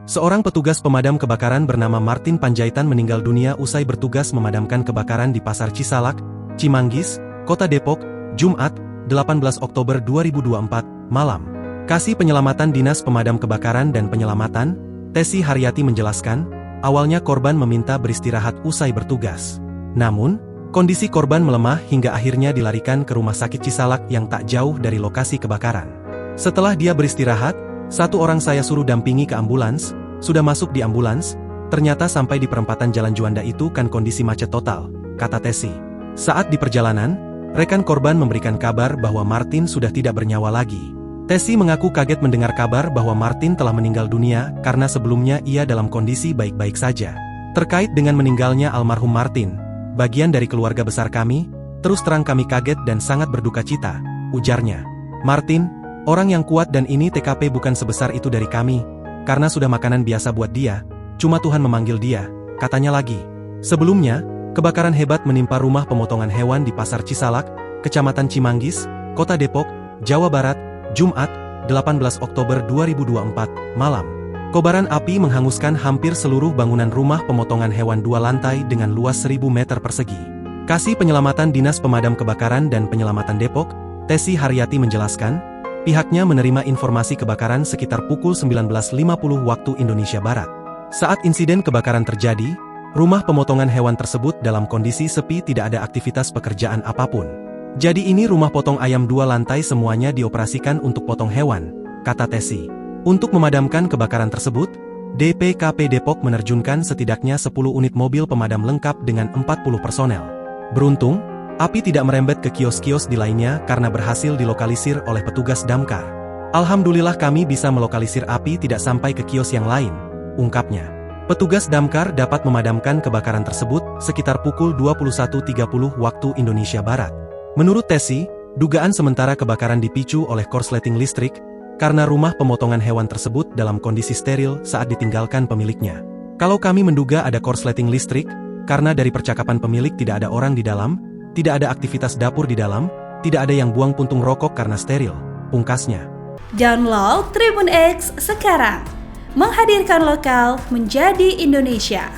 Seorang petugas pemadam kebakaran bernama Martin Panjaitan meninggal dunia usai bertugas memadamkan kebakaran di Pasar Cisalak, Cimanggis, Kota Depok, Jumat, 18 Oktober 2024, malam. Kasih Penyelamatan Dinas Pemadam Kebakaran dan Penyelamatan, Tesi Haryati menjelaskan, awalnya korban meminta beristirahat usai bertugas. Namun, kondisi korban melemah hingga akhirnya dilarikan ke rumah sakit Cisalak yang tak jauh dari lokasi kebakaran. Setelah dia beristirahat, satu orang saya suruh dampingi ke ambulans, sudah masuk di ambulans, ternyata sampai di perempatan Jalan Juanda itu kan kondisi macet total, kata Tesi. Saat di perjalanan, rekan korban memberikan kabar bahwa Martin sudah tidak bernyawa lagi. Tesi mengaku kaget mendengar kabar bahwa Martin telah meninggal dunia karena sebelumnya ia dalam kondisi baik-baik saja. Terkait dengan meninggalnya almarhum Martin, bagian dari keluarga besar kami, terus terang kami kaget dan sangat berduka cita, ujarnya. Martin, orang yang kuat dan ini TKP bukan sebesar itu dari kami, karena sudah makanan biasa buat dia, cuma Tuhan memanggil dia, katanya lagi. Sebelumnya, kebakaran hebat menimpa rumah pemotongan hewan di Pasar Cisalak, Kecamatan Cimanggis, Kota Depok, Jawa Barat, Jumat, 18 Oktober 2024, malam. Kobaran api menghanguskan hampir seluruh bangunan rumah pemotongan hewan 2 lantai dengan luas 1000 meter persegi. Kasih Penyelamatan Dinas Pemadam Kebakaran dan Penyelamatan Depok, Tesi Haryati menjelaskan, pihaknya menerima informasi kebakaran sekitar pukul 19.50 waktu Indonesia Barat. Saat insiden kebakaran terjadi, rumah pemotongan hewan tersebut dalam kondisi sepi, tidak ada aktivitas pekerjaan apapun. Jadi ini rumah potong ayam 2 lantai semuanya dioperasikan untuk potong hewan, kata Tesi. Untuk memadamkan kebakaran tersebut, DPKP Depok menerjunkan setidaknya 10 unit mobil pemadam lengkap dengan 40 personel. Beruntung, api tidak merembet ke kios-kios di lainnya karena berhasil dilokalisir oleh petugas damkar. Alhamdulillah kami bisa melokalisir api tidak sampai ke kios yang lain, ungkapnya. Petugas damkar dapat memadamkan kebakaran tersebut sekitar pukul 21.30 waktu Indonesia Barat. Menurut Tesi, dugaan sementara kebakaran dipicu oleh korsleting listrik, karena rumah pemotongan hewan tersebut dalam kondisi steril saat ditinggalkan pemiliknya. Kalau kami menduga ada korsleting listrik, karena dari percakapan pemilik tidak ada orang di dalam, tidak ada aktivitas dapur di dalam, tidak ada yang buang puntung rokok karena steril, pungkasnya. Download Tribun X sekarang, menghadirkan lokal menjadi Indonesia.